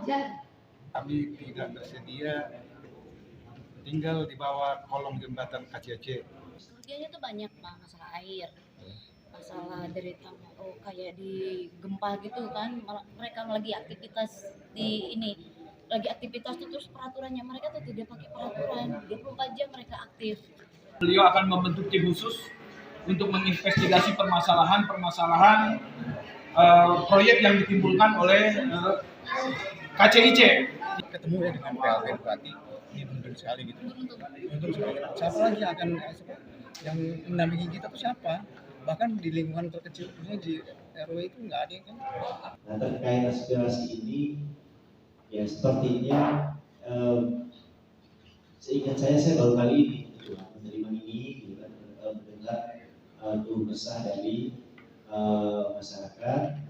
Kami tidak bersedia tinggal di bawah kolong jembatan KCC. Kerugiannya tuh banyak Pak, masalah air, masalah derita kayak di gempa gitu kan, mereka lagi aktivitas di ini, lagi aktivitas tuh terus peraturannya mereka tuh tidak pakai peraturan, 24 jam mereka aktif. Beliau akan membentuk tim khusus untuk menginvestigasi permasalahan proyek yang ditimbulkan oleh KCIC. Ketemu ya dengan PLN berarti ini penting sekali gitu. Untung sekali. Siapa lagi akan yang mendampingi kita tuh siapa? Bahkan di lingkungan terkecil, khususnya di RW itu nggak ada kan. Nah, terkait aspirasi ini, ya sepertinya seingat saya baru kali ini gitu, menerima ini, gitu kan, mendengar keluh kesah dari masyarakat.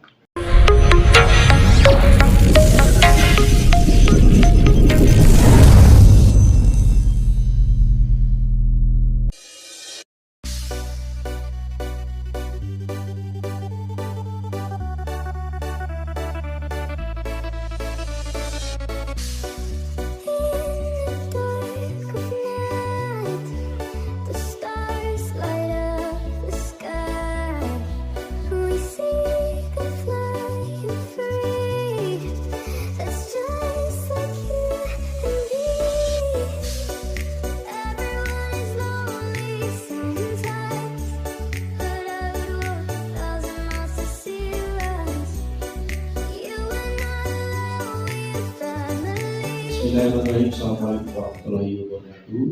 Bismillahirrahmanirrahim. Assalamualaikum warahmatullahi wabarakatuh.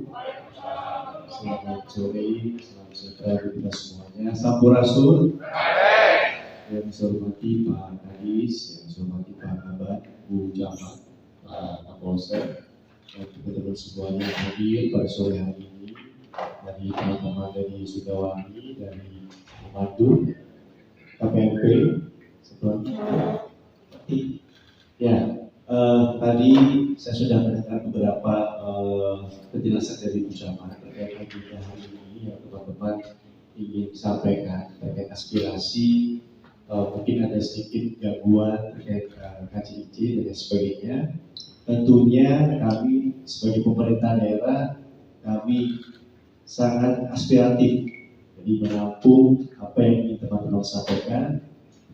Selamat sore, selamat sejahtera kita semuanya. Sampurasun. Yang saya hormati Pak Kadis, yang saya hormati Pak Kabat, Bu Camat, Pak Kapolsek, dan teman-teman semuanya yang hadir pada sore hari ini, dari teman-teman dari Sudawangi, dari Bandung, KPMP, seperti ya. Tadi saya sudah mendengar beberapa penjelasan dari Bu Camat terkait agenda hari ini yang teman-teman ingin sampaikan terkait aspirasi, mungkin ada sedikit gangguan terkait KCIC dan lain sebagainya. Tentunya kami sebagai pemerintah daerah, kami sangat aspiratif, jadi menampung apa yang ingin teman-teman sampaikan,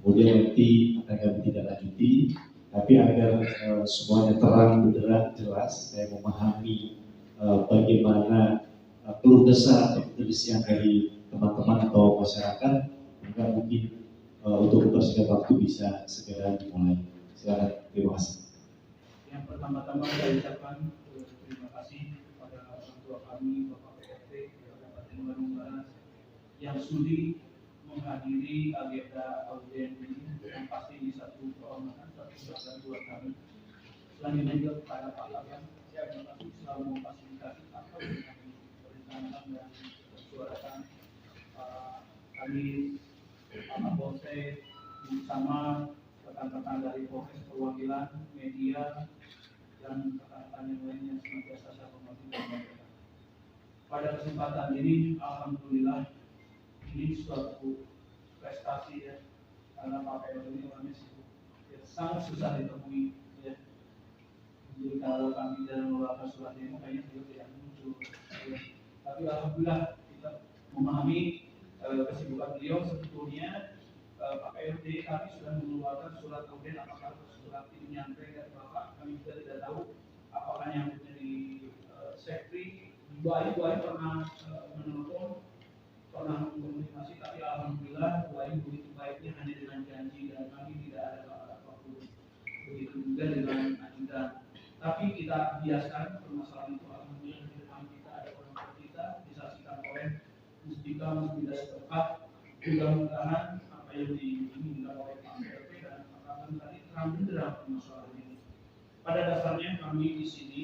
kemudian nanti akan kami tidak lanjuti. Tapi agar semuanya terang, benderang, jelas, saya memahami bagaimana keluh kesah atau keterisian dari teman-teman atau masyarakat, maka mungkin untuk mempersingkat waktu bisa segera dimulai. Silakan, terima kasih. Yang pertama-tama saya ucapkan terima kasih kepada orang tua kami, Bapak PRT, Kabupaten Bandung Barat, yang sudi menghadiri agenda audien ini, yang pasti di satu kehormatan, satu bangga buat kami. Selanjutnya juga kepada Pak Kabat, terima kasih selalu memfasilitasi apa yang kami rencanakan dan suarakan. Kami, Pak Kapolsek, bersama rekan-rekan dari Polres Perwakilan, media, dan rekan-rekan yang lainnya senantiasa saya hormati dan banggakan. Pada kesempatan ini, alhamdulillah, ini suatu prestasi ya, karena Pak PLN ini orangnya ya, sangat susah ditemui ya. Jadi kalau kami dalam mengeluarkan surat ini kayaknya juga tidak muncul ya. Tapi alhamdulillah kita memahami kesibukan beliau. Sebetulnya Pak PLD kami sudah mengeluarkan surat audien, apakah surat ini nyampe dari Bapak, kami juga tidak tahu apakah nyampe di Sekri. Bu Ayu pernah menelpon, pernah komunikasi, tapi alhamdulillah Bu Ayu begitu baiknya hanya dengan janji dan kami tidak ada apapun. Begitu juga dengan ajudan. Tapi kita biaskan permasalahan itu, alhamdulillah di depan kita ada orang kita disaksikan oleh Musbika setempat. Mudah-mudahan apa yang diinginkan oleh Pak PLT dan Pak Kaban tadi terang benderang permasalahan ini. Pada dasarnya kami di sini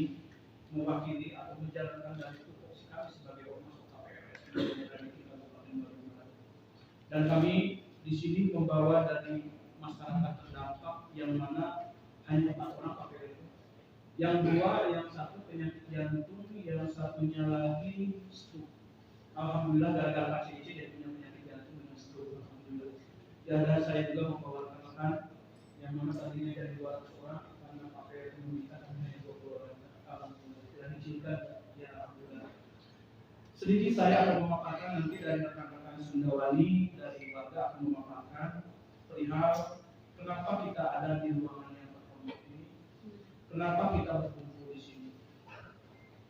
mewakili atau menjalankan dari tupoksi kami sebagai ormas KPRS dari Kabupaten Bandung Barat. Dan kami di sini membawa dari masyarakat terdampak yang mana hanya 4 orang KPRS. Yang 2, yang 1 penyakit jantung, yang satunya lagi stroke. Alhamdulillah gara-gara KCIC dia punya penyakit jantung dengan stroke. Alhamdulillah. Dan saya juga membawa rekan-rekan yang mana tadinya dari 200 orang karena KPRS kita kan hanya 20 orang. Alhamdulillah tidak diizinkan, ya alhamdulillah. Sedikit saya akan memaparkan nanti dari rekan-rekan Sundawani dari warga akan memaparkan perihal kenapa kita ada di ruangan yang terhormat ini, kenapa kita berkumpul di sini.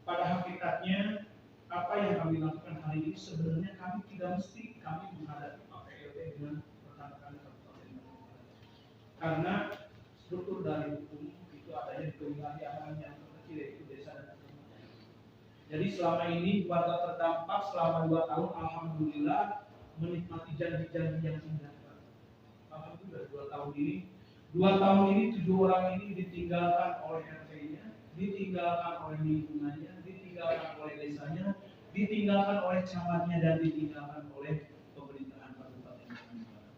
Pada hakikatnya apa yang kami lakukan hari ini sebenarnya kami tidak mesti kami menghadapi Pak PLT dengan rekan-rekan Kabupaten Bandung Barat. Karena struktur dari hukum itu adanya di kewilayahan yang terkecil yaitu desa dan kabupaten. Jadi selama ini warga terdampak selama 2 tahun alhamdulillah menikmati janji-janji yang indah. Alhamdulillah 2 tahun ini 7 orang ini ditinggalkan oleh RT-nya, ditinggalkan oleh lingkungannya, ditinggalkan oleh desanya, ditinggalkan oleh camatnya dan ditinggalkan oleh pemerintahan Kabupaten Bandung Barat.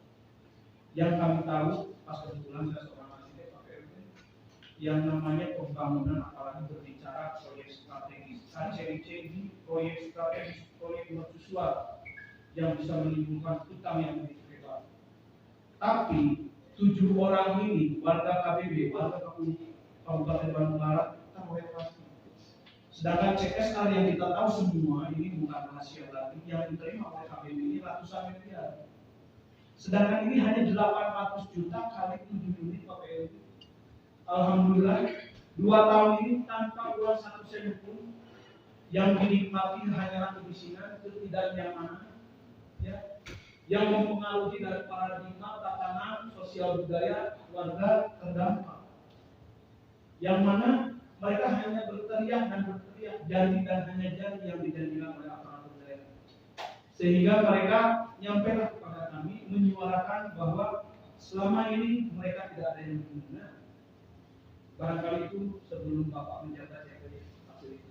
Yang kami tahu pas kebetulan saya seorang arsitek Pak RT, yang namanya pembangunan apalagi berbicara proyek strategis, KCIC ini proyek strategis, proyek mercusuar yang bisa menimbulkan utang yang begitu hebat. Tapi 7 orang ini warga KBB, warga Kabupaten Bandung Barat kita mau evakuasi. Sedangkan CSR yang kita tahu semua ini bukan rahasia lagi, yang diterima oleh KBB ini ratusan miliar. Sedangkan ini hanya 800 juta kali 7 unit PPLT. Alhamdulillah 2 tahun ini tanpa uang 1 sen pun, yang dinikmati hanyalah kebisingan, ketidaknyamanan, ya, yang mempengaruhi dari paradigma tatanan sosial budaya warga terdampak. Yang mana mereka hanya berteriak dan berteriak, janji dan hanya janji yang dijanjikan oleh aparatur daerah. Sehingga mereka nyampailah kepada kami menyuarakan bahwa selama ini mereka tidak ada yang berguna. Barangkali itu sebelum Bapak menjabat saya dari hasil itu.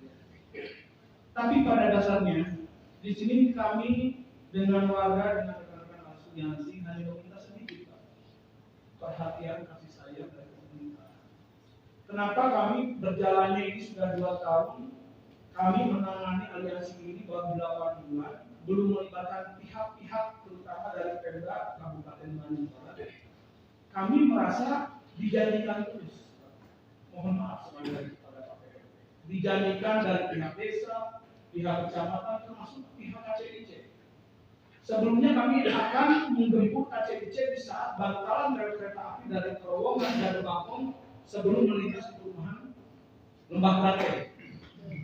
Tapi pada dasarnya di sini kami dengan warga, dengan rekan-rekan asosiasi hanya meminta sedikit Pak, perhatian kasih sayang dari pemerintah. Kenapa kami berjalannya ini sudah 2 tahun, kami menangani aliansi ini baru 8 bulan, belum melibatkan pihak-pihak terutama dari Pemda Kabupaten Bandung Barat. Kami merasa dijanjikan terus. Mohon maaf sekali kepada Pak PLT. Dijanjikan dari pihak desa, pihak kecamatan, termasuk pihak KCIC. Sebelumnya kami akan menggempur KCIC di saat bantalan rel kereta api dari terowongan dan Bangkong sebelum melintasi perumahan Lembah Klaten.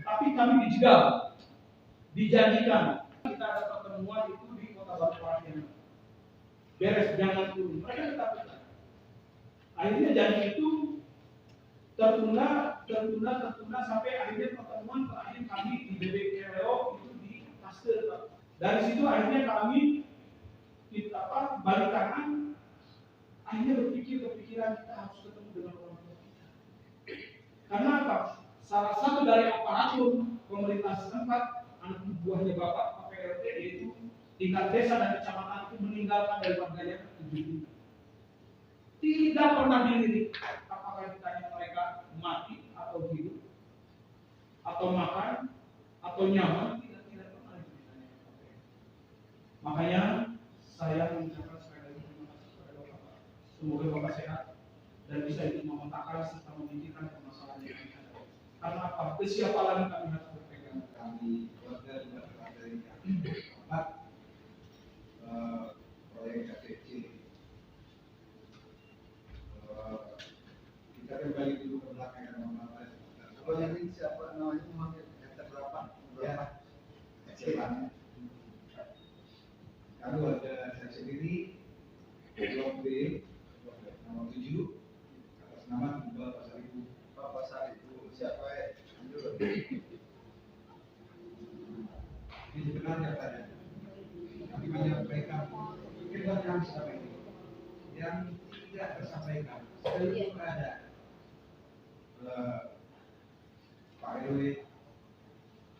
Tapi kami dijegal, dijanjikan kita ada pertemuan itu di Kota Batu. Beres, jangan turun. Mereka tetap tetap. Akhirnya janji itu tertunda sampai akhirnya pertemuan terakhir kami di BBKLO itu di Pasteur. Dari situ akhirnya kami balik kanan, akhirnya berpikiran kita harus ketemu dengan orang tua kita. Karena apa? Salah satu dari aparatur pemerintah setempat, anak buahnya Bapak Pak PLT, yaitu tingkat desa dan kecamatan itu meninggalkan dari warganya 7. Tidak pernah dilirik apakah ditanya mereka mati atau hidup, atau makan, atau nyaman, tidak pernah ditanya. Makanya saya mengucapkan sekali lagi terima kasih kepada Bapak. Semoga Bapak sehat dan bisa ikut memetakan serta memikirkan permasalahan yang ada. Karena apa? Kesiapan kami harus berpegang. Kami warga juga dari Bapak proyek KCC. Kita kembali dulu ke belakang yang Bapak. Kalau yang ini siapa namanya? Memanggil meter berapa? Ya, kecilannya. Kami warga saya sendiri Blok B nomor 7 atas nama Bapak Pasaribu. Bapak Pasaribu siapa ya? Ini sebenarnya tadi kami menyampaikan kita yang selama ini yang tidak tersampaikan seluruh ada Pak RW,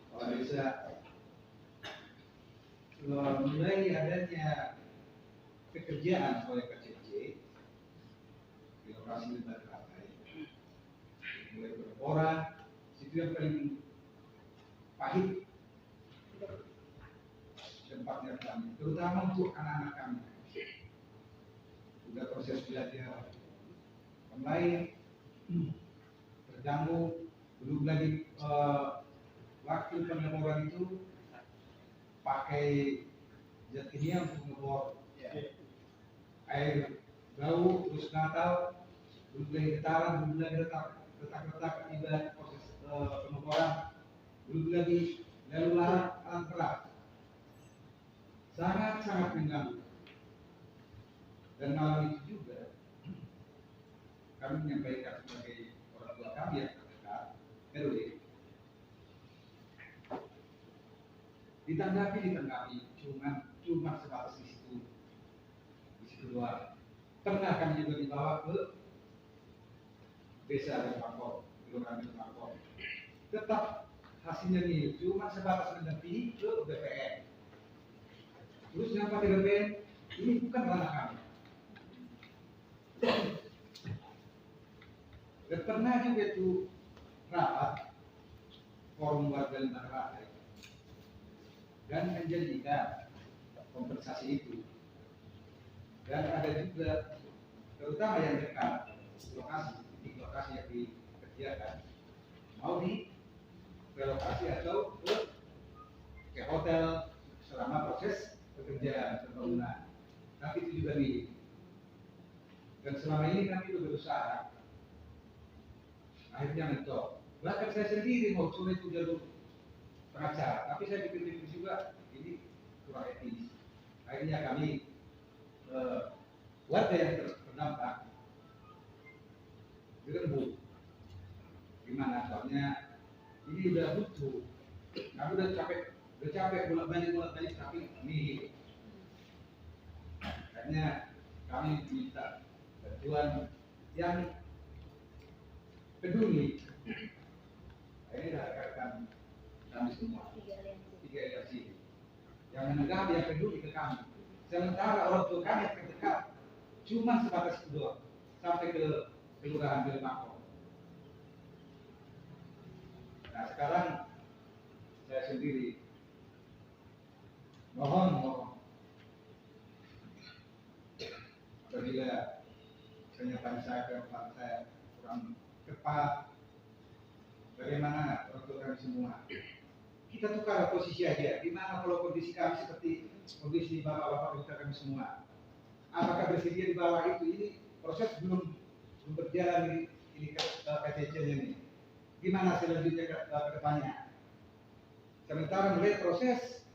Pak Desa, mulai adanya pekerjaan oleh KCC di lokasi Lembah Klaten, mulai berporak, itu yang paling pahit tempatnya kami, terutama untuk anak-anak kami. Sudah proses belajar online, terganggu. Belum lagi waktu pengeboran itu pakai zat kimia untuk ngebor air bau terus natal, belum lagi getaran, belum lagi retak akibat proses pengeboran, belum lagi lalu lahan keras, sangat mengganggu. Dan malam itu juga kami menyampaikan sebagai orang tua kami yang terdekat RW, ditanggapi cuma sebatas di situ doang. Pernah kami juga dibawa ke desa dan Bangkok, kelurahan dan Bangkok. Tetap hasilnya nih cuma sebatas mendampingi ke BPN. Terus nyampe di BPN, ini bukan ranah kami. Dan pernah juga itu rapat forum warga lingkungan rakyat dan menjanjikan kompensasi itu. Dan ada juga terutama yang dekat lokasi yang dikerjakan mau direlokasi atau ke hotel selama proses pekerjaan pembangunan. Tapi itu juga nih. Dan selama ini kami sudah berusaha, akhirnya mentok. Bahkan saya sendiri mau coba itu jalur pengacara, tapi saya pikir juga ini kurang etis. Akhirnya kami warga yang terdampak dirembuk. Gimana? Soalnya ini udah butuh, kami udah capek bolak-balik tapi ini. Akhirnya kami minta bantuan yang peduli. Ini rekan kami semua, 3 aliansi yang menegak yang peduli ke kami. Sementara orang tua kami yang terdekat cuma sebatas itu doang, sampai ke kelurahan Bangkok. Nah sekarang saya sendiri mohon apabila pernyataan saya kurang tepat, bagaimana orang tua kami semua, kita tukar posisi aja. Gimana kalau kondisi kami seperti kondisi bapak-bapak kita kami semua? Apakah bersedia di bawah itu? Ini proses belum berjalan ini KTC-nya ini. Gimana selanjutnya ke depannya? Sementara melihat proses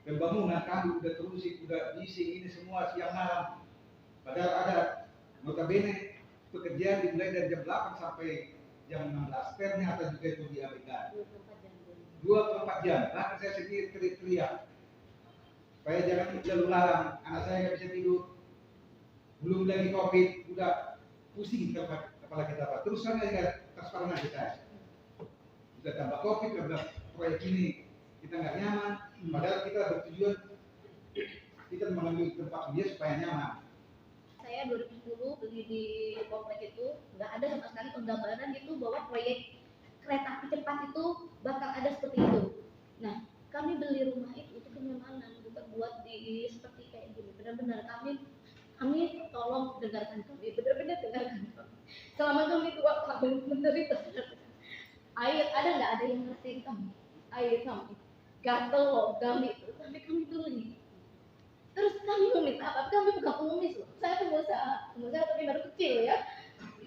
pembangunan kami udah terusin, udah bising ini semua siang malam. Padahal ada notabene pekerjaan dimulai dari jam 8 sampai jam 16. Ternyata juga itu diabaikan. 24 jam. Bahkan saya sendiri teriak-teriak supaya jangan lalu lalang, anak saya nggak bisa tidur. Belum lagi COVID, udah pusing kepala kita Pak. Terus sana ya transparan aja saya. Sudah tambah COVID, tambah proyek ini kita nggak nyaman. Padahal kita bertujuan kita mengambil tempat dia supaya nyaman. Saya 2010 beli di komplek itu, nggak ada sama sekali penggambaran gitu bahwa proyek kereta api cepat itu bakal ada seperti itu. Nah, kami beli rumah itu kenyamanan, bukan buat di seperti kayak gini. Benar-benar kami tolong dengarkan kami, benar-benar dengarkan kami. Selama kami 2 tahun menderita air, ada yang ngertiin kami? Air kami gatel loh kami itu, tapi kami beli. Terus kami mau minta apa? Kami bukan pengemis loh. Saya pengusaha tapi baru kecil ya.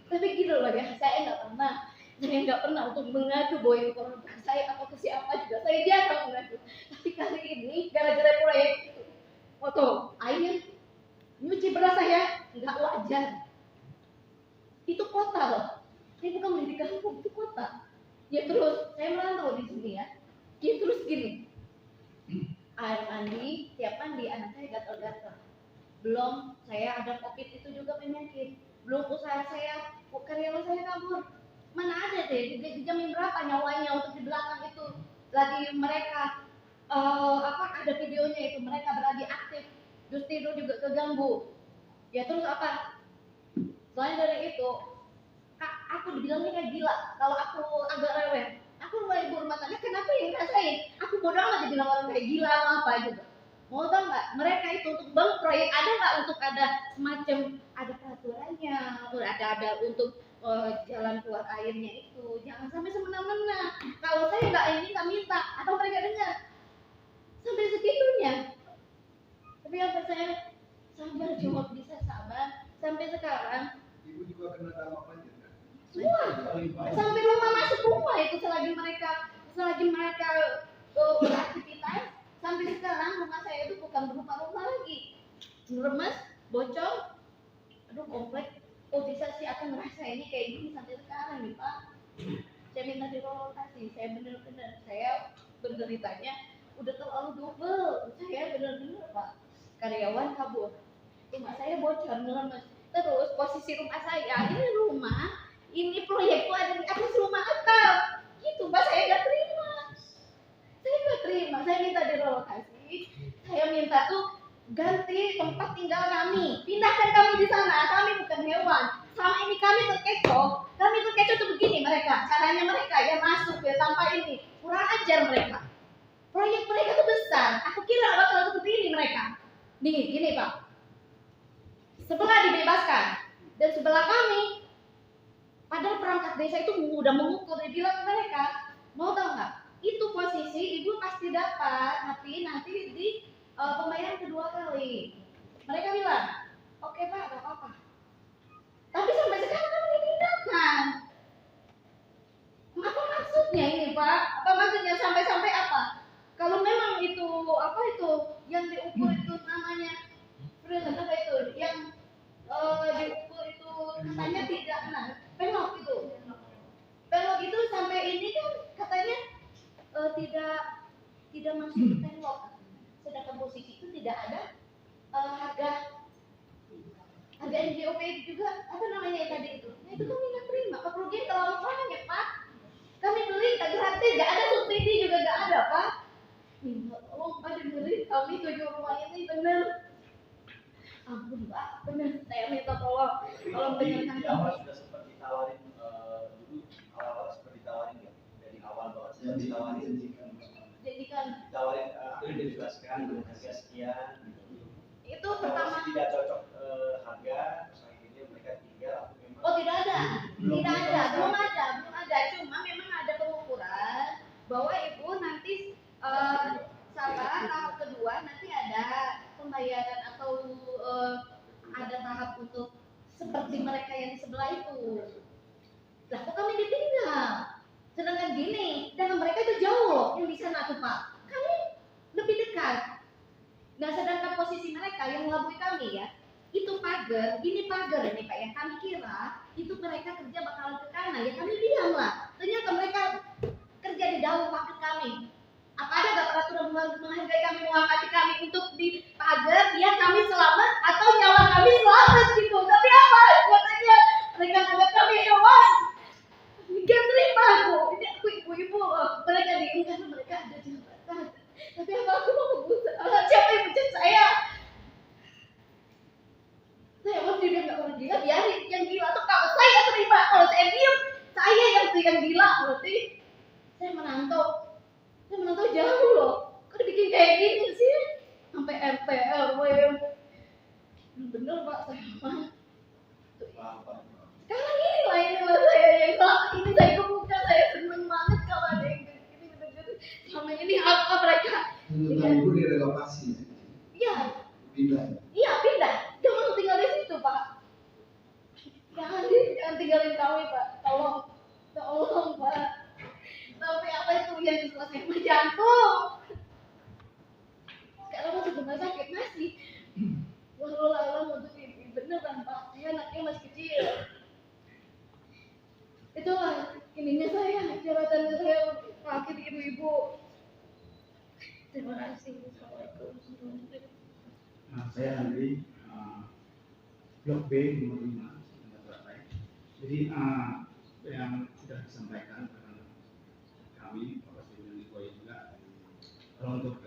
Tapi gitu loh ya, saya nggak pernah untuk mengadu bahwa ini orang tua saya atau ke siapa juga. Saya jarang mengadu. Tapi kali ini gara-gara proyek itu, foto air nyuci beras saya nggak wajar. Itu kota loh. Ini bukan beli di kampung, itu kota. Ya terus saya merantau di sini ya. Ya terus gini. Air mandi, tiap mandi anak saya gatal-gatal. Belum saya ada COVID itu juga penyakit. Belum usaha saya, karyawan saya kabur. Mana ada deh, dijamin berapa nyawanya untuk di belakang itu. Lagi mereka ada videonya itu, mereka berada aktif. Terus tidur juga keganggu. Ya terus apa? Selain dari itu, aku dibilangnya kayak gila. Kalau aku agak rewel, aku mulai ibu rumah tangga, kenapa yang rasain? Aku bodoh amat dibilang orang kayak gila atau apa juga. Mau tau nggak? Mereka itu untuk bangun proyek ada nggak untuk ada semacam ada peraturannya, ada untuk jalan keluar airnya itu. Jangan sampai semena-mena. Kalau saya nggak minta atau mereka dengar sampai segitunya. Tapi apa saya sabar, cuma bisa sabar sampai sekarang. Ibu juga kena dampak banjir kan? Semua sampai rumah masuk rumah itu selagi mereka beraktivitas. Sampai sekarang rumah saya itu bukan berupa rumah lagi, remes, bocor, aduh komplek. Oh bisa sih aku ngerasa ini kayak gini sampai sekarang nih Pak. Saya minta direlokasi. Saya bener-bener saya penderitanya udah terlalu double. Saya bener-bener Pak, karyawan kabur, rumah saya bocor, ngeremes. Terus posisi rumah saya ini proyek tuh ada di atas rumah atap gitu Pak. Saya nggak terima, saya minta direlokasi. Saya minta tuh ganti tempat tinggal kami, pindahkan kami di sana. Kami bukan hewan. Selama ini kami terkecoh tuh begini mereka, caranya mereka yang masuk ya tanpa ini, kurang ajar mereka. Proyek mereka tuh besar, aku kira bakal seperti ini mereka. Nih, gini Pak, sebelah dibebaskan dan sebelah kami, padahal perangkat desa itu udah mengukur, dia bilang ke mereka, mau tahu nggak? Itu posisi ibu pasti dapat, tapi nanti di pembayaran kedua kali. Mereka bilang, oke Pak, gak apa-apa. Tapi sampai sekarang kami ditinggalkan. Apa maksudnya ini Pak? Apa maksudnya sampai apa? Kalau memang itu yang diukur itu namanya apa itu yang diukur itu katanya tidak pelok itu sampai ini kan katanya tidak masuk ke pelok. Sedangkan posisi itu tidak ada harga NGOP juga apa namanya yang tadi itu. Nah, itu kami nggak terima. Kerugian terlalu banyak Pak. Kami beli tak gratis, nggak ada subsidi juga nggak ada Pak. Minta tolong Pak dengerin kami 7 rumah ini bener. Ampun Pak, bener. Saya minta tolong dengarkan di awal sudah sempat ditawarin dulu awal sempat ditawarin ya dari awal banget sudah ditawarin ditawarin aku dijelaskan dengan harga sekian itu pertama tidak cocok harga terus akhirnya mereka tinggal aku memang tidak ada belum ada cuma memang ada pengukuran bahwa ibu nanti tahap kedua nanti ada pembayaran atau ada tahap untuk seperti mereka yang di sebelah itu. Lah kok kami ditinggal? Sedangkan gini, dan mereka itu jauh loh yang di sana tuh Pak. Kami lebih dekat. Nah sedangkan posisi mereka yang melabui kami ya, itu pagar ini Pak yang kami kira itu mereka kerja bakalan ke kanan ya kami diam lah. Ternyata mereka kerja di dalam pagar kami. Apa ada gak peraturan menghargai kami, mengangkati kami untuk di pagar biar kami selamat atau nyawa kami selamat gitu. Tapi apa? Katanya mereka anggap kami hewan. Gak terima aku. Ini aku ibu-ibu mereka diam karena mereka ada jabatan. Tapi apa aku mau membuat siapa yang pecat saya? Saya mau dibilang gak orang gila, biarin yang gila tuh kalau saya terima. Kalau saya diam, saya yang gila berarti. Saya menantau jauh loh. Kok bikin kayak gini sih? Sampai RT, RW. Bener Pak, saya mah. Sekarang ini lah saya yang selama ini saya kebuka, saya seneng banget kalau ada yang gini bener-bener. Selama ini apa mereka? Ibu direlokasi ya? Iya. Pindah. Iya pindah. Dia mau tinggal di situ Pak. Jangan tinggalin kami Pak. Tolong Pak. Tapi apa itu yang diselesaikan mah jantung. Sekarang masih rumah sakit masih. Walau untuk ini beneran Pak. Dia anaknya masih kecil. Itulah ininya saya, jabatannya saya wakil ibu-ibu. Terima kasih. Assalamualaikum. Nah, saya Andri, Blok B nomor 5. Jadi yang sudah disampaikan kami Bapak Sri Nikoy juga kalau untuk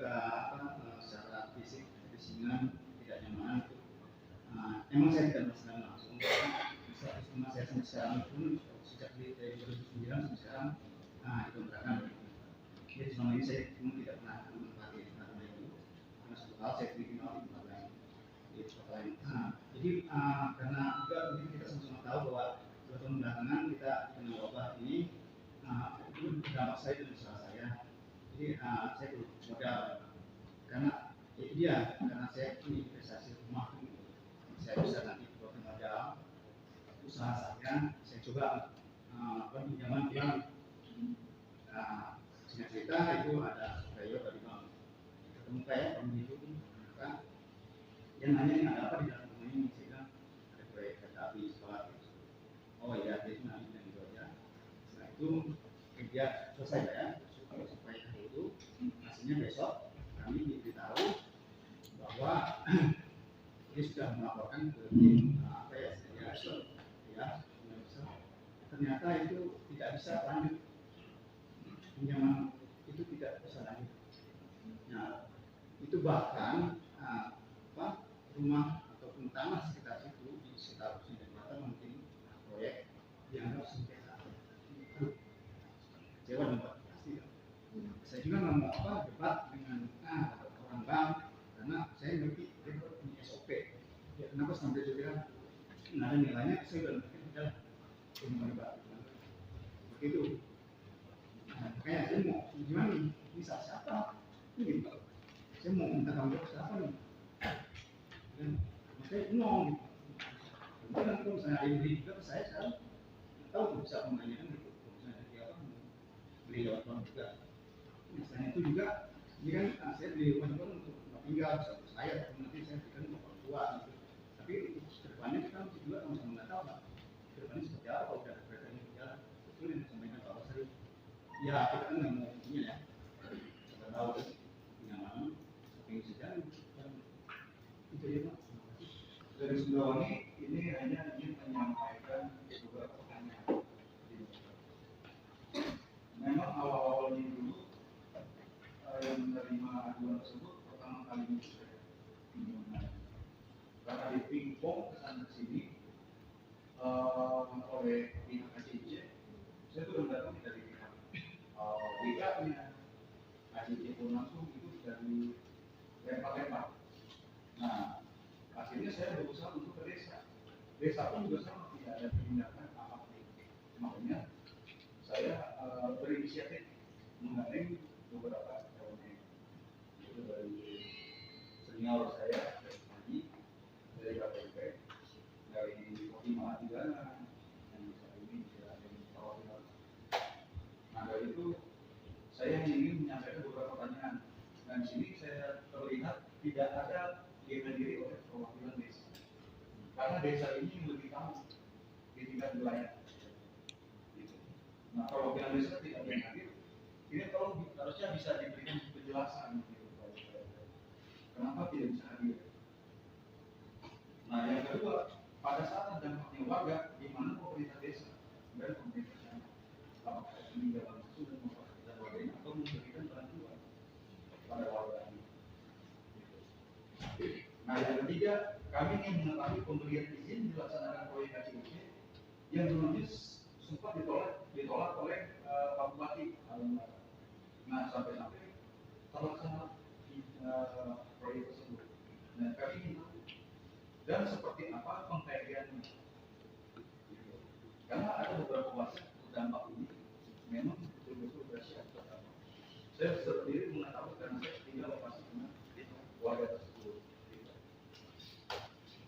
secara fisik kesingan tidak nyaman itu emang saya tidak merasakan langsung karena saya sampai sekarang pun sejak dari 2009 sampai sekarang itu beragam. Jadi selama ini saya cuma tidak pernah menempati tempat itu karena suatu hal saya dikenal di tempat lain. Jadi karena juga kita sama-sama tahu bahwa 2 tahun belakangan kita dengan wabah ini itu dampak saya itu usaha saya. Jadi saya perlu modal karena itu dia, karena saya punya investasi rumah, saya bisa nanti buat modal usaha saya coba pinjaman bank. Singkat cerita itu ada supplier dari bank, ketemu kayak pemilik kan, yang nanya ini ada apa di dalam rumah ini, saya bilang ada proyek kereta api sekolah. Oh iya, dia itu nanti yang itu aja. Setelah itu dia selesai ya, supaya itu hasilnya besok kami diberitahu bahwa dia sudah melaporkan ke tim apa ya, ternyata itu tidak bisa lanjut, pinjaman itu tidak bisa lanjut. Nah, itu bahkan rumah ataupun tanah sekitar situ di sekitar Jakarta mungkin proyek dianggap sengketa. Kecewa dan pasti. Saya juga nggak mau debat dengan orang bank karena saya ngerti dia punya SOP. Ya, kenapa sampai dia bilang nggak ada nilainya? Saya udah ngerti udah cuma debat. Begitu. Nah, makanya saya mau gimana nih? Bisa siapa? Ini gitu. Saya mau minta tanggung jawab siapa nih? Dan saya nol. Kemudian kalau misalnya ada yang beli juga saya sekarang tahu bisa menanyakan gitu. Misalnya dia apa beli lewat bank juga. Misalnya itu juga ini kan saya beli rumah juga untuk tinggal satu saya, nanti saya berikan untuk orang tua gitu. Tapi kedepannya kita juga sama-sama nggak tahu lah. Kedepannya seperti apa kalau udah kereta ini berjalan. Itu yang disampaikan Pak Basri. Ya kita kan nggak mau punya ya. Kita tahu kenyamanan, tapi sejalan. Itu ya Pak. Dari Sumbawa ini hanya ingin menyampaikan beberapa pertanyaan. Memang awal-awalnya dulu yang menerima aduan tersebut pertama kali saya karena di pingpong kesana sini oleh pihak ACC, saya tuh mendatangi dari pihak WK-nya, ACC pun langsung itu dari lempar-lempar. Nah, akhirnya saya berusaha untuk ke desa. Desa pun juga sama, tidak ada tindakan apapun. Makanya saya berinisiatif menggandeng beberapa elemen, itu dari senior saya, dari Haji, dari KPP, dari Kotima Adidana, yang saat ini tidak ada di Jawa. Nah dari itu saya ingin menyampaikan beberapa pertanyaan. Dan di sini saya terlihat tidak ada yang dihadiri oleh perwakilan desa. Karena desa ini lebih tahu di tingkat wilayah. Gitu. Nah, perwakilan desa tidak ada yang hadir. Ini kalau harusnya bisa diberikan penjelasan. Gitu. Kenapa tidak bisa hadir? Nah, yang kedua, pada saat dampaknya warga, di mana pemerintah desa dan pemerintah sana, apakah ini dalam sudah memperhatikan warga ini atau memberikan bantuan pada warga ini? Nah, yang ketiga, kami ingin mengetahui pemberian izin dilaksanakan proyek KCIC yang dulunya sempat ditolak oleh Pak Bupati. Nah, sampai-sampai terlaksana proyek tersebut. Nah, kami ingin tahu dan seperti apa pengkajiannya. Karena ada beberapa warga terdampak ini memang betul-betul bersiap terdampak. Saya sendiri mengetahui karena saya tinggal lokasi dengan warga tersebut.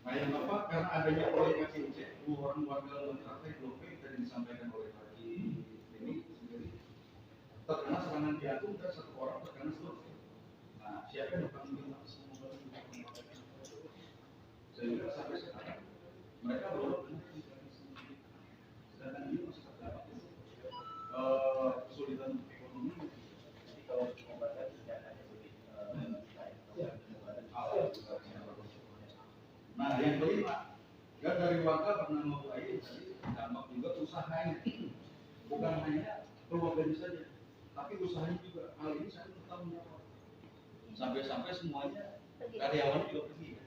Nah, yang apa? Karena adanya proyek KCIC, orang warga Lontarkai Blok B tadi disampaikan oleh Haji ini sendiri terkena serangan jantung dan satu orang terkena stroke. Nah, siapa yang bertanggung jawab semua? Saya juga sampai sekarang mereka belum sedangkan ini masih terdapat kesulitan ekonomi. Jadi kalau obatnya tidak hanya sulit, Nah, yang kelima, kan dari warga pernah memulai dampak juga usahanya, bukan hanya keluarganya saja, tapi usahanya juga. Hal ini saya bertanggung jawab. Sampai-sampai semuanya karyawan juga pergi.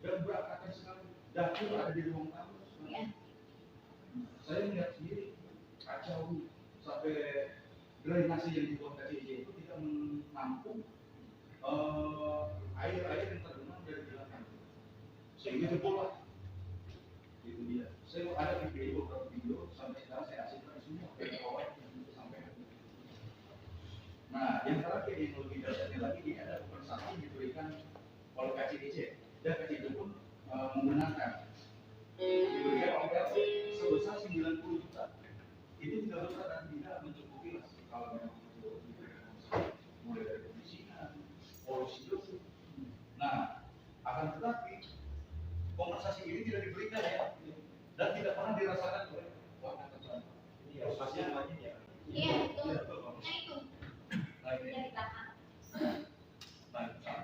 Dan berantakan sekali. Dapur ada di ruang tamu. Saya melihat sendiri kacau sampai drainase yang dibuat KCIC itu tidak menampung air-air yang tergenang dari belakang, sehingga jebol lah. Itu dia. Saya ada video beberapa mengenakan diberikan OPT sebesar 90 juta. Itu tidak besar dan tidak mencukupi kalau memang itu mulai dari pembisingan, polusi. Nah, akan tetapi kompensasi ini tidak diberikan ya, dan tidak pernah dirasakan oleh warga tersebut. Iya, pasien wajib ya. Iya, itu. Nah itu. Nah, ini. Dari belakang.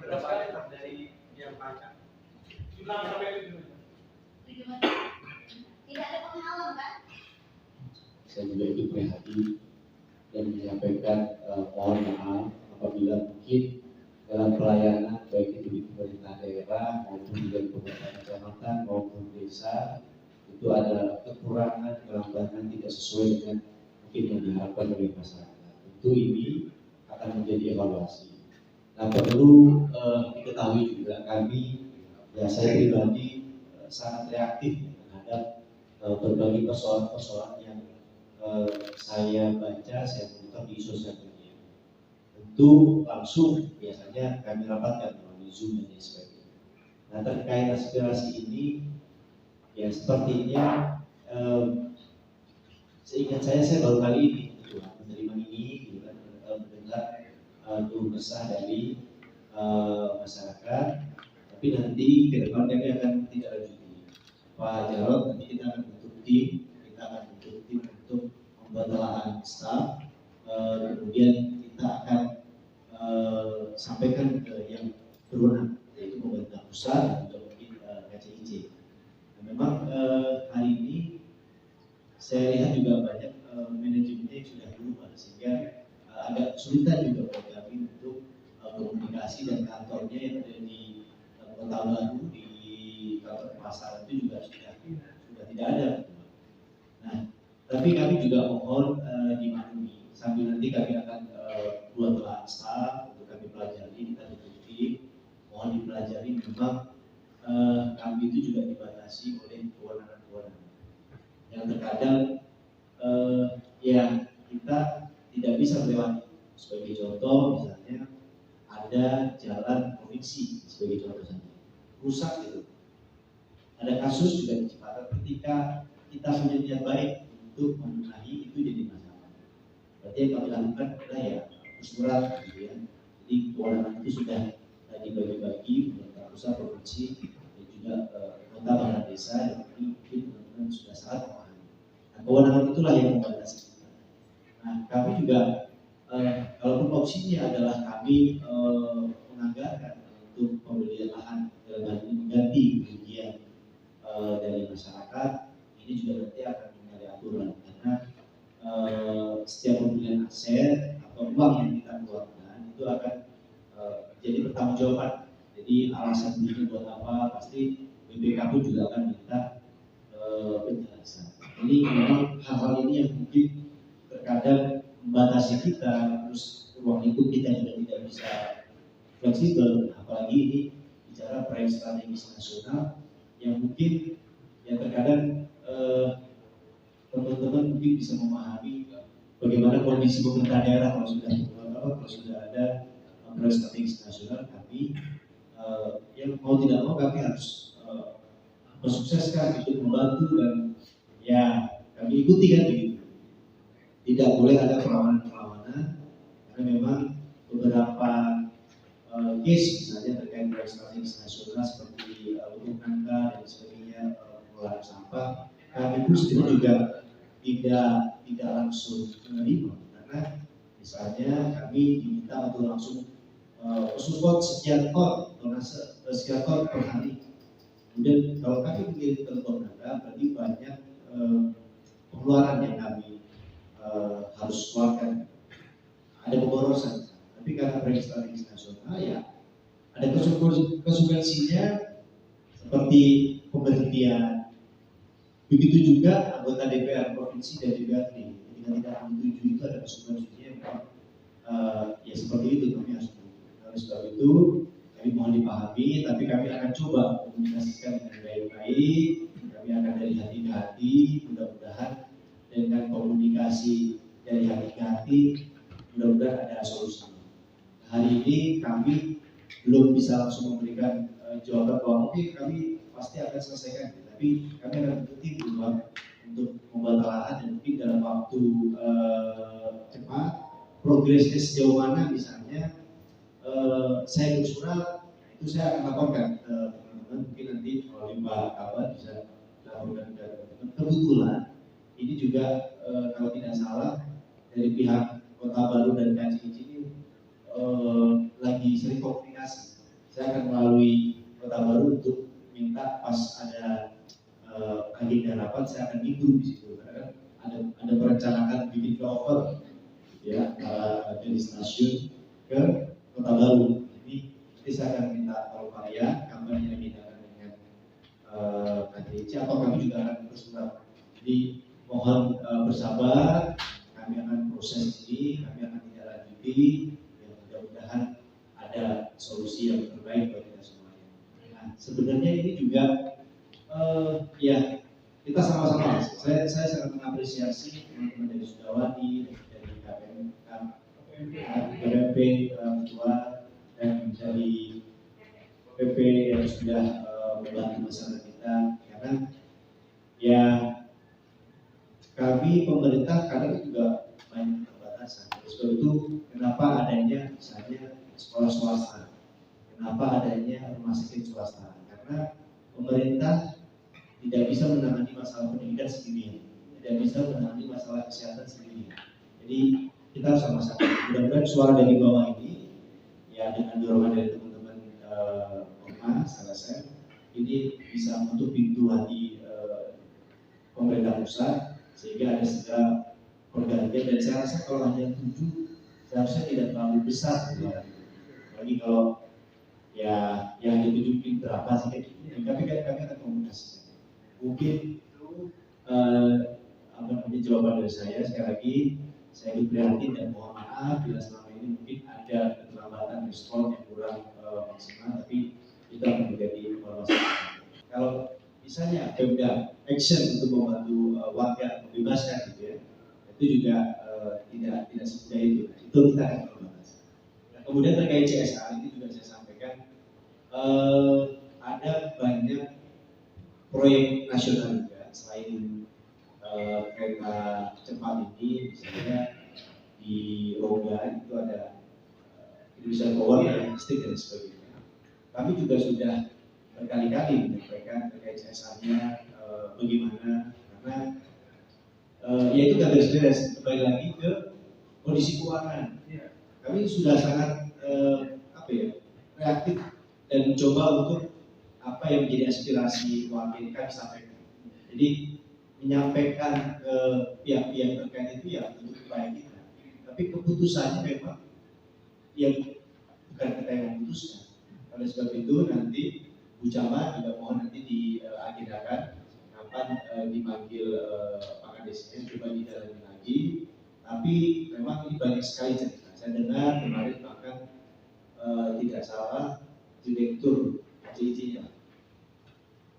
Berapa kali dari yang pajak? Sudah sampai itu. Bagaimana? Tidak ada penghalang kan? Saya juga ikut prihatin dan menyampaikan mohon maaf apabila mungkin dalam pelayanan baik itu di pemerintah daerah maupun di pemerintah kecamatan maupun desa itu ada kekurangan kelambanan tidak sesuai dengan mungkin yang diharapkan oleh masyarakat. Tentu ini akan menjadi evaluasi. Nah perlu diketahui juga kami, ya saya pribadi sangat reaktif terhadap berbagai persoalan-persoalan yang saya baca, saya monitor di sosial media. Tentu langsung biasanya kami rapatkan melalui Zoom dan sebagainya. Nah terkait aspirasi ini, ya sepertinya seingat saya baru kali ini menerima ini, gitu kan, mendengar keluh kesah dari masyarakat. Tapi nanti ke depan kami akan tidak lanjuti. Pak Jarod, nanti kita akan bentuk tim, untuk membuat telahan staff. Kemudian kita akan sampaikan ke yang berwenang, yaitu pemerintah pusat dan juga mungkin KCIC. Nah, memang hari ini saya lihat juga banyak manajemennya yang sudah berubah sehingga agak kesulitan juga bagi kami untuk komunikasi, dan kantornya yang ada di Kota Baru di kantor pemasaran itu juga sudah tidak ada. Nah, tapi kami juga mohon dimaklumi sambil nanti kami akan buat telahan staff untuk kami pelajari, kita ditutupi, mohon dipelajari. Memang kami itu juga dibatasi oleh kewenangan-kewenangan yang terkadang ya kita tidak bisa melewati. Sebagai contoh misalnya ada jalan provinsi sebagai contoh saja rusak gitu. Ada kasus juga di Cipatat ketika kita punya niat baik untuk membenahi itu jadi masalah. Berarti yang kami lakukan adalah ya surat gitu ya. Jadi kewenangan itu sudah dibagi-bagi pemerintah pusat, provinsi dan juga kota bahkan desa yang mungkin teman-teman sudah sangat memahami. Nah, kewenangan itulah yang membatasi kita. Nah, kami juga kalaupun opsinya adalah kami menganggarkan untuk pembelian lahan dalam hal ini mengganti kerugian dari masyarakat, ini juga nanti akan menjadi aturan karena setiap pembelian aset atau uang yang kita keluarkan itu akan jadi pertanggungjawaban. Jadi alasan belinya buat apa pasti BPK pun juga akan minta penjelasan. Ini memang hal-hal ini yang mungkin terkadang membatasi kita, terus ruang lingkup kita juga tidak bisa fleksibel, apalagi ini bicara proyek strategis nasional yang mungkin yang terkadang teman-teman mungkin bisa memahami bagaimana kondisi pemerintah daerah kalau sudah ada proyek strategis nasional. Kami yang mau tidak mau kami harus mensukseskan itu, membantu, dan ya kami ikuti kan begitu. Tidak boleh ada perlawanan-perlawanan karena memang beberapa case misalnya terkait proyek strategis nasional seperti untuk nangka dan sebagainya, pengelolaan sampah, kami pun sendiri juga tidak langsung menerima karena misalnya kami diminta untuk langsung support sekian ton per hari. Kemudian kalau kami mengirim ke lembaga berarti banyak pengeluaran yang kami harus keluarkan, ada pemborosan. Tapi karena proyek strategis nasional ya ada konsekuensinya seperti pemberhentian. Begitu juga anggota DPR provinsi dan DPRD ketika tidak menyetujui itu ada konsekuensinya. Ya seperti itu kami harus. Oleh sebab itu kami mohon dipahami, tapi kami akan coba komunikasikan dengan baik-baik. Kami akan dari hati ke hati, mudah-mudahan dengan komunikasi dari hati ke hati, mudah-mudahan ada solusi. Hari ini kami belum bisa langsung memberikan jawaban bahwa oke kami pasti akan selesaikan. Tapi kami akan bentuk tim untuk membuat telaah dan mungkin dalam waktu cepat progresnya sejauh mana misalnya saya bersurat itu saya akan laporkan ke teman-teman, mungkin nanti oleh Pak Kabar bisa laporkan ke teman-teman. Kebetulan ini juga kalau tidak salah dari pihak Kota Baru dan KCIC ini lagi sering komunikasi. Saya akan melalui Kota Baru untuk minta pas ada agenda rapat saya akan ikut di situ karena ada perencanaan bikin flyover ya dari stasiun ke Kota Baru. Jadi nanti saya akan minta kalau Pak kampanye yang diadakan dengan KCIC atau kami juga akan bersurat. Jadi mohon bersabar, kami akan proses ini, kami akan tindak lanjuti, ya mudah-mudahan ada solusi yang terbaik bagi kita semuanya. Nah, sebenarnya ini juga ya kita sama-sama. Saya sangat mengapresiasi teman-teman dari Sudawati, dari KPMP Ketua dan dari PP yang sudah membantu masyarakat kita, karena ya kami pemerintah kadang juga banyak keterbatasan. Sebab itu kenapa adanya misalnya sekolah swasta, kenapa adanya rumah sakit swasta, karena pemerintah tidak bisa menangani masalah pendidikan sendiri, tidak bisa menangani masalah kesehatan sendiri. Jadi kita sama-sama. Mudah-mudahan suara dari bawah ini, ya dengan dorongan dari teman-teman Ormas, LSM, ini bisa menutup pintu hati pemerintah pusat sehingga ada segera pergantian. Dan saya rasa kalau hanya 7 seharusnya tidak terlalu besar. Apalagi kalau ya yang ditunjukin berapa sih kayak gini. Tapi kami akan komunikasi. Mungkin itu jawaban dari saya. Sekali lagi saya prihatin dan mohon maaf bila selama ini mungkin ada keterlambatan respon yang kurang maksimal, tapi itu akan menjadi evaluasi. Kalau misalnya Pemda action untuk membantu warga membebaskan gitu ya, itu juga tidak semudah itu. Itu kita akan membahas. Nah, kemudian terkait CSR ini juga saya sampaikan ada banyak proyek nasional juga selain kereta cepat ini, misalnya di Rongga itu ada Indonesia Power yang listrik dan sebagainya. Kami juga sudah berkali-kali menyampaikan terkait CSR-nya bagaimana, karena ya itu nggak beres-beres. Kembali lagi ke kondisi keuangan. Kami sudah sangat reaktif dan mencoba untuk apa yang menjadi aspirasi warga ini kami sampaikan. Jadi menyampaikan ke pihak-pihak terkait itu ya untuk upaya kita. Tapi keputusannya memang yang bukan kita yang memutuskan. Oleh sebab itu nanti Bu Camat juga mohon nanti diagendakan kapan dipanggil Pak Kadesnya coba didalami lagi. Tapi memang ini banyak sekali cerita. Saya dengar kemarin bahkan tidak salah direktur KCIC-nya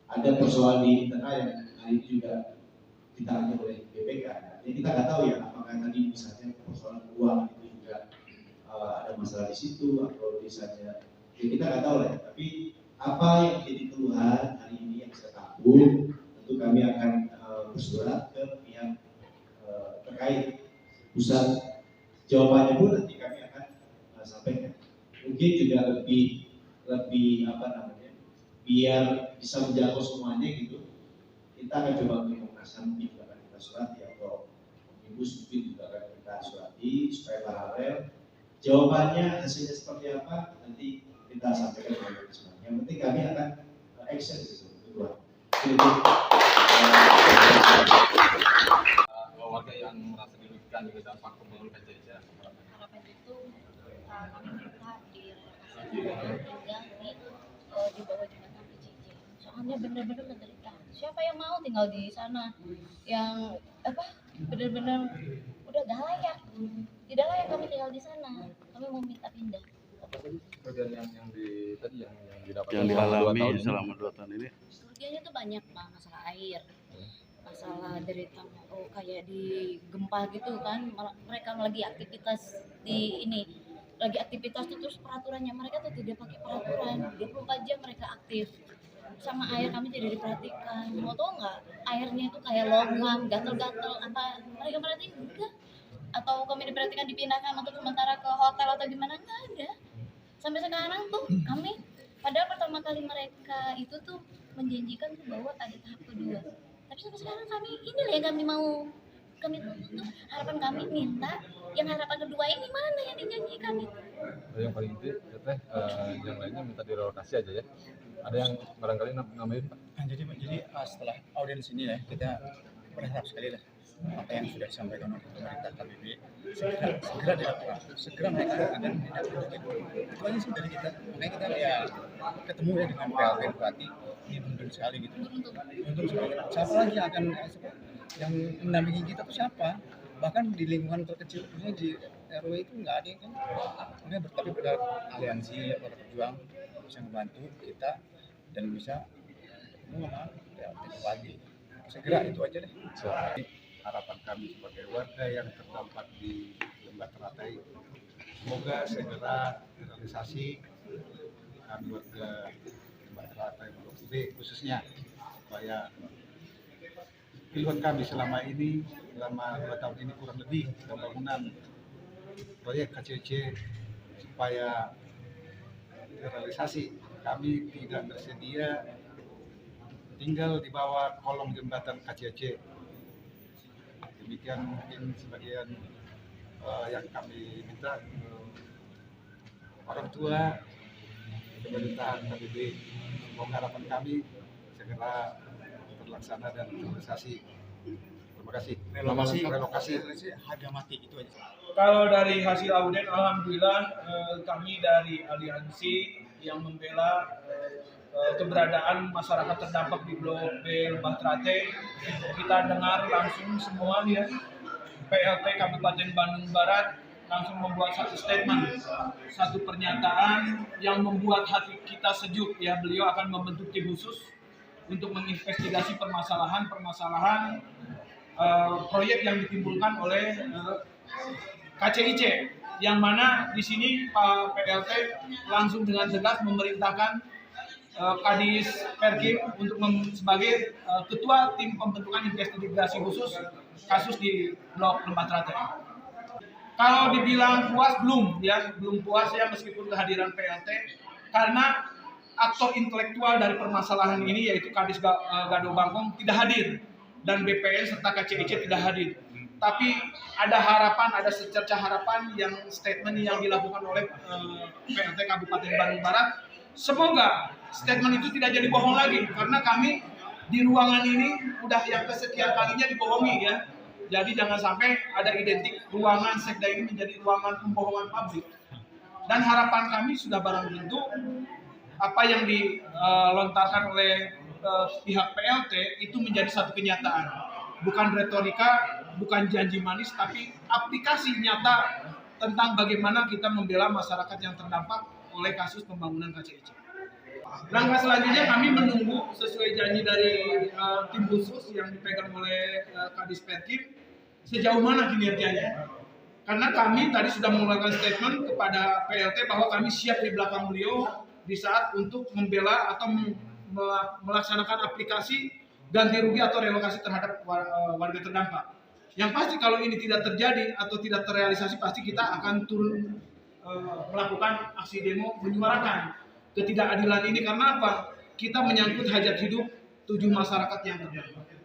ada persoalan di internal yang hari ini juga ditanya oleh BPK. Jadi kita nggak tahu ya apakah tadi misalnya persoalan uang itu juga ada masalah di situ atau misalnya ya kita nggak tahu lah. Tapi apa yang jadi keluhan hari ini yang saya tahu, tentu kami akan bersurat ke pihak terkait pusat. Jawabannya pun nanti kami akan sampaikan. Mungkin juga lebih biar bisa menjangkau semuanya gitu. Kita akan coba untuk Komnas HAM juga akan kita surati atau Omnibus mungkin juga akan kita surati supaya paralel. Jawabannya hasilnya seperti apa nanti kita sampaikan kepada semua. Yang penting kami akan action gitu. Warga yang merasa dirugikan dengan dampak pembangunan KCIC. Harapan itu kami minta direlokasi di bawah jembatan KCIC. Soalnya benar-benar menderita. Siapa yang mau tinggal di sana? Yang benar-benar udah gak layak. Tidak layak kami tinggal di sana. Kami mau minta pindah. Kerugian yang didapat yang dialami selama 2 tahun ini? Kerugiannya tuh banyak Pak, masalah air, masalah derita kayak di gempa gitu kan, mereka lagi aktivitas lagi aktivitas tuh terus peraturannya mereka tuh tidak pakai peraturan, 24 jam mereka aktif. sama air kami tidak diperhatikan. Mau tau nggak, airnya itu kayak logam, gatel-gatel. Apa mereka perhatiin? Enggak. Atau kami diperhatikan dipindahkan untuk sementara ke hotel atau gimana? Nggak ada. Sampai sekarang tuh kami, padahal pertama kali mereka itu tuh menjanjikan tuh bahwa ada tahap kedua. Tapi sampai sekarang kami, inilah yang kami mau, kami tuntut, harapan kami minta yang harapan kedua ini mana yang dijanjikan itu. Yang paling inti, yang lainnya minta direlokasi aja ya. Ada yang barangkali nambahin Pak? Jadi setelah audiens ini ya, kita berharap sekali lah apa yang sudah disampaikan oleh pemerintah KBB segera dilakukan, segera mereka akan tindak lanjut. Itu aja sih dari kita. Makanya kita ya ketemu ya dengan PLT Bupati, ini beruntung sekali gitu. Beruntung sekali. Siapa lagi yang mendampingi kita tuh siapa? Bahkan di lingkungan terkecil, khususnya di RW itu nggak ada yang kan. Makanya tapi aliansi para pejuang bisa membantu kita dan bisa ketemu sama PLT Bupati. Segera itu aja deh. Harapan kami sebagai warga yang terdampak di Lembah Teratai, semoga segera realisasi. Kami warga Lembah Teratai Blok B khususnya, supaya keluhan kami selama 2 tahun ini kurang lebih pembangunan proyek KCC supaya terrealisasi. Kami tidak bersedia tinggal di bawah kolong jembatan KCC. Demikian mungkin sebagian yang kami minta orang tua pemerintahan KBB. Semoga harapan kami segera terlaksana dan terrealisasi. Terima kasih. Relokasi harga mati itu aja. Kalau dari hasil audit, alhamdulillah kami dari aliansi yang membela keberadaan masyarakat terdampak di Blok B Lembah Teratai, kita dengar langsung semua ya, PLT Kabupaten Bandung Barat langsung membuat satu statement, satu pernyataan yang membuat hati kita sejuk ya. Beliau akan membentuk tim khusus untuk menginvestigasi permasalahan proyek yang ditimbulkan oleh KCIC, yang mana di sini Pak PLT langsung dengan tegas memerintahkan Kadis Perkim untuk sebagai ketua tim pembentukan investigasi khusus kasus di Blok Lembah Teratai. Kalau dibilang puas, belum puas ya, meskipun kehadiran PLT, karena aktor intelektual dari permasalahan ini yaitu Kadis Gado Bangkong tidak hadir dan BPN serta KCIC tidak hadir. Tapi ada harapan, ada secerca harapan yang statement yang dilakukan oleh PLT Kabupaten Bandung Barat. Semoga statement itu tidak jadi bohong lagi, karena kami di ruangan ini udah yang kesekian kalinya dibohongi ya. Jadi jangan sampai ada identik ruangan sekda ini menjadi ruangan pembohongan publik. Dan harapan kami sudah barang tentu apa yang dilontarkan oleh pihak PLT itu menjadi satu kenyataan. Bukan retorika, bukan janji manis, tapi aplikasi nyata tentang bagaimana kita membela masyarakat yang terdampak oleh kasus pembangunan KCIC. Langkah selanjutnya kami menunggu sesuai janji dari tim khusus yang dipegang oleh Kadis Perkim, sejauh mana kinerjanya. Karena kami tadi sudah mengeluarkan statement kepada PLT bahwa kami siap di belakang beliau di saat untuk membela atau melaksanakan aplikasi ganti rugi atau relokasi terhadap warga terdampak. Yang pasti kalau ini tidak terjadi atau tidak terrealisasi, pasti kita akan turun melakukan aksi demo menyuarakan ketidakadilan ini. Karena apa? Kita menyangkut hajat hidup 7 masyarakat yang terdampak.